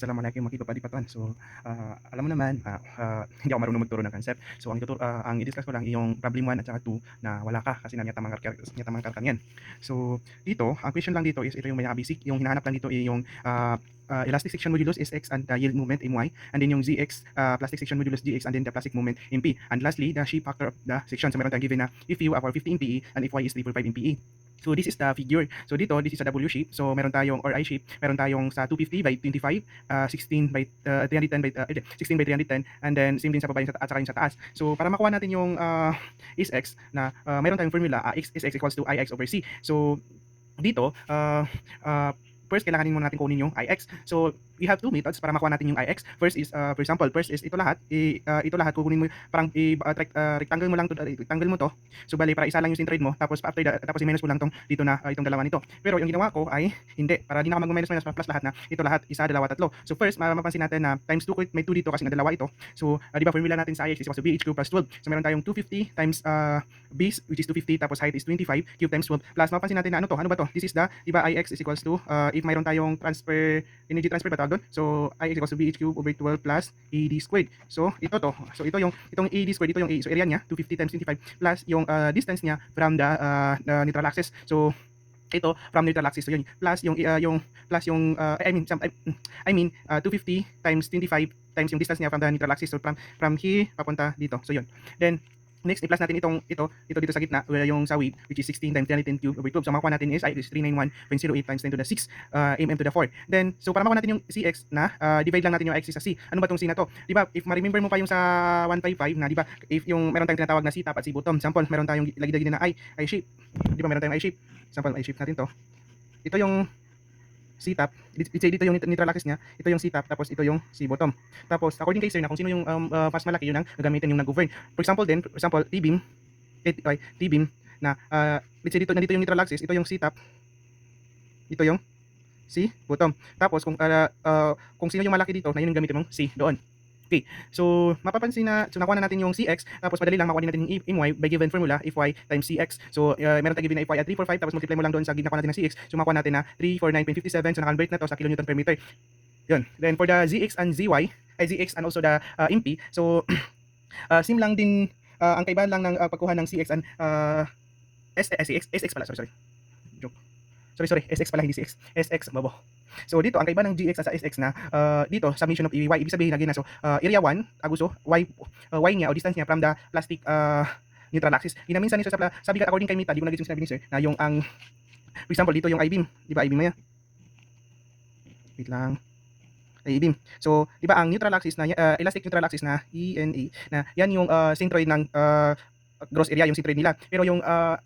Assalamualaikum makipagpalipatan. So, alam mo naman, hindi ako marunong magturo ng concept. So, ang i-discuss ko lang yung problem 1 at saka 2 na wala ka kasi tamang karkan yan. So, dito, ang question lang dito is ito yung may basic. Yung hinahanap lang dito ay yung elastic section modulus Sx and the yield moment My, and then yung Zx, plastic section modulus Gx, and then the plastic moment Mp. And lastly, the shape factor of the section. So, meron tayong given na if U for 50 MPe and if Y is 345 MPe. So this is the figure. So dito, this is a W shape. So meron tayong or I shape, meron tayong sa 250 by 25, 16 by 310 by 16 by 310, and then same din sa baba at saka yung sa taas. So para makuha natin yung Sx na meron tayong formula, Sx equals to Ix over C. So dito, first kailangan muna natin kunin yung Ix. So we have two methods para makuha natin yung Ix. First is for example, first is ito lahat kukunin mo parang rectangle mo lang to, rectangle mo to. So bali para isa lang yung centroid mo, tapos after that, tapos i-minus mo lang tong dito na itong dalawa nito. Pero yung ginawa ko ay hindi, para di na ako mag-minus plus lahat na ito lahat isa, dalawa, tatlo. So first mapapansin natin na times 2 may 2 dito kasi na dalawa ito. So di ba formula natin sa Ix is equals to BH cube plus 12. So meron tayong 250 times base which is 250 tapos height is 25 cube times 12 plus mapapansin natin na ano to? Ano ba to? This is the di ba Ix is equals to if mayroon tayong energy transfer ba tawag doon? So I is equals to BH cube over 12 plus AD squared. So ito to. So ito yung itong AD squared, ito yung A. So area niya 250 times 25 plus yung distance niya from the neutral axis. So ito from neutral axis. So yun plus I mean 250 times 25 times yung distance niya from the neutral axis. So from here papunta dito. So yun. Then next, i-plus natin ito dito sa gitna, yung sa wave, which is 16 times 10 cube over 12. So, makuha natin is, is 391.08 times 10 to the 6 mm to the 4. Then, so para makuha natin yung Cx na, divide lang natin yung X sa C. Ano ba tong C na to? Di ba, if ma-remember mo pa yung sa 155 na, di ba, if yung meron tayong tinatawag na C top at C bottom, sample, meron tayong lagi na I shape. Di ba, meron tayong I shape. Sample, I shape natin to. Ito yung C-top, dito yung neutral axis niya, ito yung C-top, tapos ito yung C-bottom. Tapos, according kay sir na kung sino yung mas malaki, yun ang gagamitin yung nag-govern. For example, T-beam na, let's say dito, nandito yung neutral axis, ito yung C-top, ito yung C-bottom. Tapos, kung sino yung malaki dito, na yun yung gamitin mong C doon. Okay, so mapapansin na, so nakuha na natin yung Cx, tapos madali lang makuha din natin yung My by given formula, Fy times Cx. So meron tayong given na Fy at 345, tapos multiply mo lang doon sa nakuha natin na Cx, so makuha natin na 349.57, so na-convert na to sa kilonewton per meter. Yun. Then for the Zx and Zy, Zx and also the Mp, so same lang din, ang kaibahan lang ng pagkuha ng Cx and Sx pala, sorry. Joke. Sorry, SX pala, hindi CX. SX, babo. So dito, ang kaiba ng GX at sa SX na, dito, summation of Y, ibig sabihin lagi na, so, area 1, aguso, Y niya, o distance niya from the plastic neutral axis. Ginaminsan ni sir sabi ka, according kay Mita, di ko nag-gets yung sinabi ni sir, na yung for example, dito yung I-beam, di ba, I-beam na yan? Wait lang. I-beam. So, di ba, ang neutral axis na, elastic neutral axis na, ENA, na yan yung centroid ng gross area yung centroid nila. Pero yung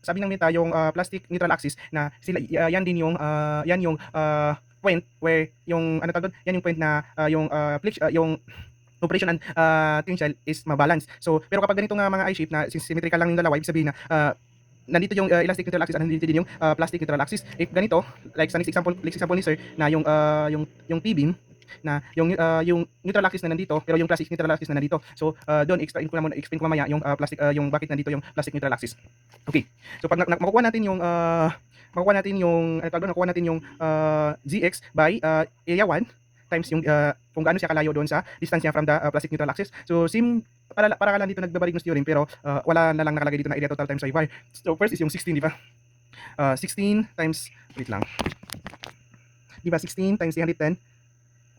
sabi ng Meta yung plastic neutral axis na sila yan din yung point where yung ano tawag doon, yan yung point na yung compression and tensile is mabalance. So pero kapag ganito nga mga I-shape na symmetrical lang yung dalawa, ibig sabihin na nandito yung elastic neutral axis at nandito din yung plastic neutral axis. If ganito, like sa next example ni sir na yung T-beam na yung neutral axis na nandito pero yung plastic neutral axis na nandito. So doon explain ko mamaya yung plastic yung bakit nandito yung plastic neutral axis. Okay. So pag makukuha natin yung Zx by area 1 times yung kung gaano siya kalayo doon sa distance niya from the plastic neutral axis. So same para ka lang dito nagbabarignos theorem pero wala na lang nakalagay dito na area total times y var. So first is yung 16, di ba? 16 times wait lang. Di ba 16 times 310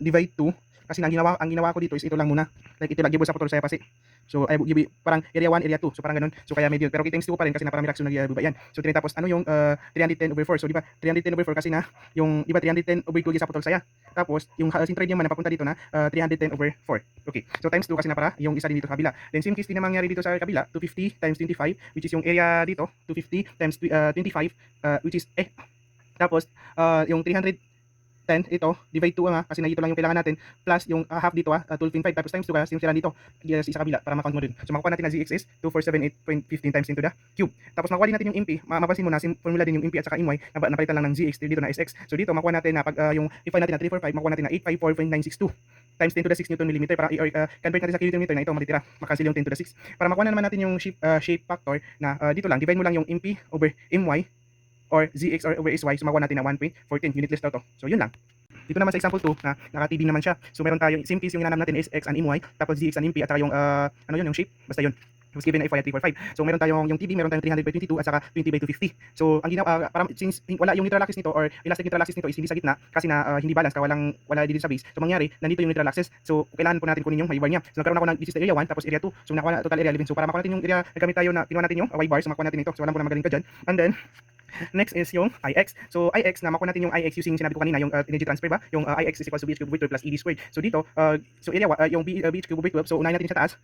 divide 2 kasi ang ginawa ko dito is ito lang muna, like ito lagi sa putol saya pasi. So ay parang area 1 area 2, so parang ganun, so kaya medyo pero kita yung pa rin kasi naparami reaction nagbuba yan. So tinatapos ano yung 310 over 4, so di ba 310 over 4 kasi na yung di ba 310 over 2 sa putol saya, tapos yung centroid niya man napapunta dito na 310 over 4. Okay, so times 2 kasi na para yung isa din dito sa kabila. Then same case din na mangyari dito sa kabila, 250 times 25 which is yung area dito 250 times 25 which is tapos yung 310 ito divide 2 nga kasi na ito lang yung kailangan natin plus yung half dito 12.5 tapos times 2 kasi yung sila dito sa isa kabila para ma-count mo din. So makukuha natin na Zx is 2478.15 times into the cube. Tapos makukuha din natin yung Mp, mapapansin mo na formula din yung Mp at saka My napalitan lang ng Zx dito na Sx. So dito makukuha natin na pag yung i-find natin na 345 makukuha natin na 854.962 times 10 to the 6 Newton millimeter para convert natin sa kilonewton meter na ito matitira makancel yung 10 to the 6 para makuha na naman natin yung shape factor na dito lang divide mo lang yung Mp over My or Zx or over Sy, so makuha natin na 1.14 unitless daw to. So yun lang. Dito naman sa example 2 na naka-TB naman siya. So meron tayong same case yung hinanap natin is x and my, tapos z, x and p at saka yung ano yun, yung shape, basta yun. Was given ay 345. So meron tayong yung TB, meron tayong 300 by 22 at saka 20 by 250. So ang ginawa para since wala yung neutral axis nito or elastic neutral axis nito is hindi sa gitna kasi na hindi balance ka, wala dito sa base. So mangyari, nandito yung neutral axis. So kailangan po natin kunin yung y bar niya. So nagkaroon ako ng this is the area 1 tapos area 2. So nakuha na total area 11. So para makuha natin yung area, nagamit tayo na kinuha natin yung y bar, so makuha natin ito. So alam ko na magaling ka diyan. And then next is yung Ix. So Ix na makuha natin yung Ix using sinabi ko kanina yung energy transfer ba? Yung Ix is equals to bh cubed over 12 plus ed squared. So dito so area yung bh cubed over 12. So unahin natin sa taas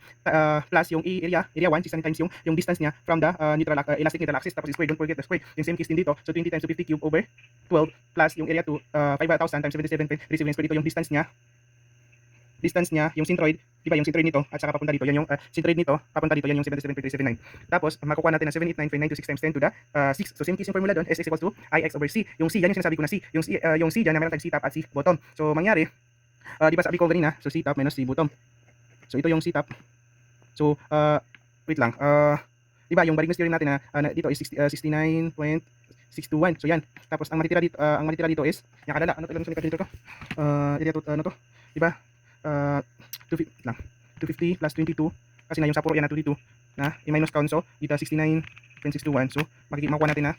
plus yung area 1 600 times yung distance niya from the neutral elastic neutral axis tapos square. Don't forget the square. Yung same case din dito. So 20 times 250 cube over 12 plus yung area 2 5,000 times 77.37 square. Dito yung distance niya yung centroid, di ba yung centroid nito at saka papunta dito, yan yung centroid nito, papunta dito, yan yung 77.379. Tapos makukuha natin na 789.926 times 10 to the 6. So same case yung formula doon, S equals to Ix over C. Yung C, yan yung sinasabi ko na C. Yung C dyan na meron tayong C top at C bottom. So mangyari, di ba sabi ko kanina, so C top minus C bottom. So ito yung C top. So wait lang, di ba yung Barignos theorem natin na dito is 69.621. So yan. Tapos ang matitira dito is yung kadala, ano to, ilang sumikat dito ko? Area to, ano to? Di ba? 250 plus 22 kasi na yung sa puro yan na 22 na i-minus count, so dito 69.621. So makukuha natin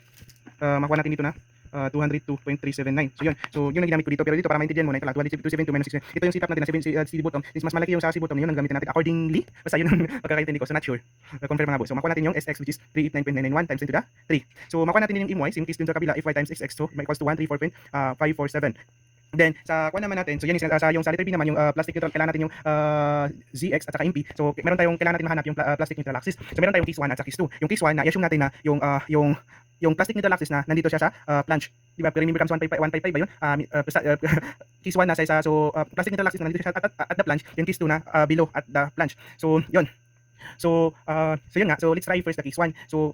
dito na 202.379. So yun. So yun ang ginamit ko dito, pero dito para maintindihan mo na ito lang 272 minus 6. Ito yung setup natin na 7 C bottom. Since mas malaki yung sa C bottom, yun ang gamitin natin accordingly. Basta yun ang pagkakaintindi ko, so not sure. Confirm nga po. So makuha natin yung SX which is 389.991 times 10 to the 3. So makuha natin din yung MY, same case din sa kabila, if y times xx, so equals to 134.547. Then sa kuha naman natin, so yan yung sa letter B naman yung plastic neutral, kailangan natin yung ZX at saka MP. So meron tayong kailangan natin mahanap yung plastic neutral axis. So meron tayong case 1 at saka case 2. Yung case 1 na i-assume natin na yung plastic neutral axis na nandito siya sa planche. Di ba? Pero remember comes 155 ba yun? Case 1 nasa isa, so plastic neutral axis na nandito siya at the planche. Yung case 2 na below at the planche. So yun. So yun nga. So let's try first the case 1. So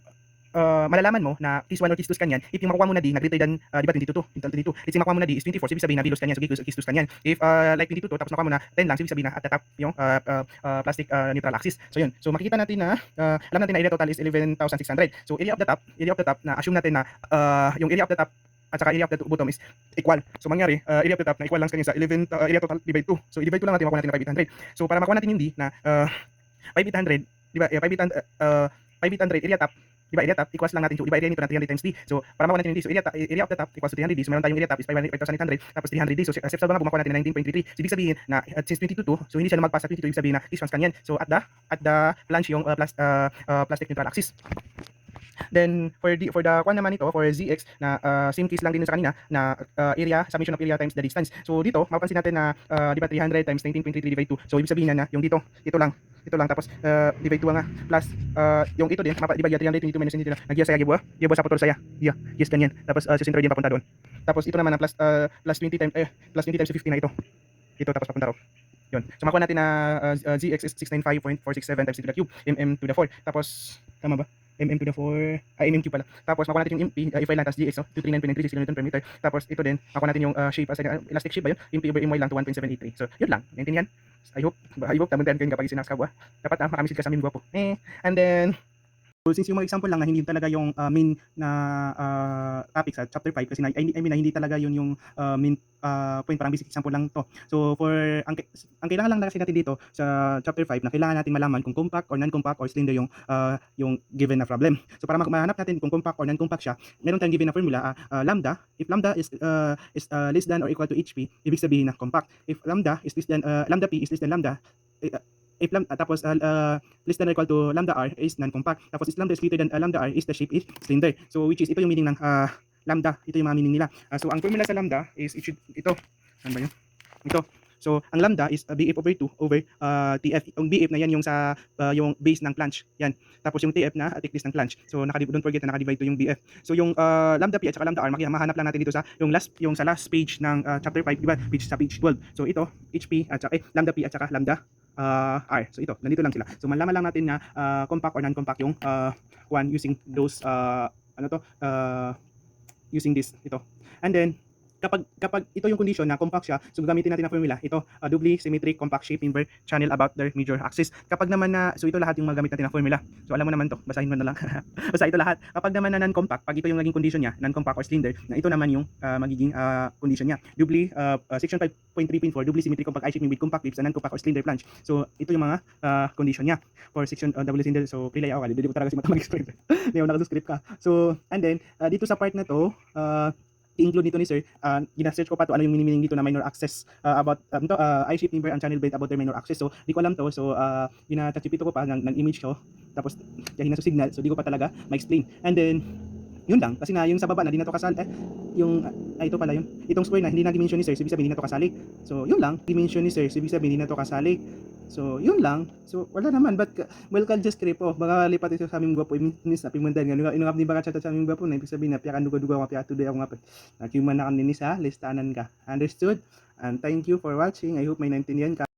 malalaman mo na case 1 or case 2 kanyan if yung makuha mo na D na greater than di ba 22. Let's say makuha mo na D is 24, so ibig sabihin na below kanyan, so case 2 kanyan. If like 22 tapos makuha mo na 10 lang, so ibig sabihin na at the top yung plastic neutral axis. So yun. So makikita natin na alam natin na area total is 11,600. So area of the top na assume natin na yung area of the top at saka area of the bottom is equal. So mangyari, area of the top na equal lang sa kanya sa 11 area total divide 2. So i-divide 2 lang natin, makuha natin na 5,800. So para makuha natin yung D na 5,800, di ba? 5,800 area top, di ba, area top equals lang natin, so iba area nito na 300 times D. So para makuha natin yung D, so area of the top equals to 300 D. So meron tayong area top is 5,800 tapos 300 D. So step sa mga makuha natin na 19.33. So ibig sabihin na since 22 to, so hindi siya lumagpas sa 22, ibig sabihin na this one's kanyan. So at the planche yung plastic neutral axis. Then for the kwan naman ito for ZX na same case lang din sa kanina na area, summation of area times the distance. So dito mapapansin natin na di ba 300 times 19.33 divide 2. So ibig sabihin na yung dito, ito lang tapos divide 2 nga plus yung ito din di ba 322 minus dito na nagya saya gibo sa putol saya. Yeah, yes ganyan. Tapos si center din papunta doon. Tapos ito naman na plus 20 times 50 na ito. Ito tapos papunta ro. Yun. So makuha natin na ZX is 695.467 times 10 to the cube mm to the 4. Tapos tama ba? mm to the 4, mm cube pala. Tapos makuha natin yung MP, if I lang, tas GX, no? 239.936 kN per meter. Tapos ito din, makuha natin yung shape, elastic shape ba yun? MP over my lang to 1.783. So, yun lang. Naintindihan? I hope tamundan kayo kapag sinaks ka ba? Dapat makamisid ka sa amin, gwapo. And then, since yung mga example lang na hindi talaga yung main na topic sa chapter 5 kasi I mean na hindi talaga yun yung main point, parang basic example lang to. So for ang kailangan lang na kasi natin dito sa chapter 5 na kailangan natin malaman kung compact or non-compact or slender yung given na problem. So para mahanap natin kung compact or non-compact siya, meron tayong given na formula lambda. If lambda is less than or equal to HP, ibig sabihin na compact. If lambda is less than lambda p is less than lambda, if lambda tapos less than or equal to lambda r is non-compact. Tapos if lambda is greater than lambda r is the shape is slender. So which is ito yung meaning ng lambda. Ito yung mga meaning nila. So ang formula sa lambda is ito. Ano ba yun? Ito. So ang lambda is BF over 2 over TF. Yung BF na yan yung sa yung base ng planche. Yan. Tapos yung TF na thickness ng planche. So don't forget na naka-divide to yung BF. So yung lambda P at saka lambda R, mahanap lang natin dito sa sa last page ng chapter 5, di ba? Page 12. So ito, HP at saka lambda P at saka lambda R. So ito, nandito lang sila. So malaman lang natin na compact or non-compact yung using those using this ito. And then kapag ito yung condition na compact siya, so gagamitin natin na formula. Ito, doubly symmetric compact shape member channel about their major axis. Kapag naman na, so ito lahat yung magamit natin na formula. So alam mo naman to, basahin mo na lang. Basta ito lahat. Kapag naman na non-compact, pag ito yung naging condition niya, non-compact or cylinder, na ito naman yung magiging condition niya. Doubly, section 5.3.4, doubly symmetric compact I-shape with compact ribs and non-compact or cylinder flange. So ito yung mga condition niya for section double cylinder. So pilay ako, hindi ko talaga si mata mag-explain. Hindi ako nakasuscript ka. So, and then, dito sa part na to, i-include nito ni sir, gina-search ko pa to ano yung meaning dito na minor access about I-shape member and channel blade about their minor access. So, di ko alam to. So, gina-touchipito ko pa ng image ko. Tapos, dahil na sa signal. So, di ko pa talaga ma-explain. And then, yun lang. Kasi na yung sa baba na di na to kasali. Yung, ito pala yun. Itong square na hindi na dimension ni sir. So, ibig sabihin hindi na to kasali. So, yun lang. Dimension ni sir. So, ibig sabihin hindi na to kasali. So, yun lang. So, wala naman. But, well, kal just creep oh. Baka lipat ito sa aming gwapo. Miss na pimundan nga. Inungap ni baka chat sa aming gwapo na. Ibig sabihin na piyakan duga-duga ako. Piyakan tuloy ako nga. Nakiuman na kaninis ha. Listanan ka. Understood? And thank you for watching. I hope may naintindihan ka.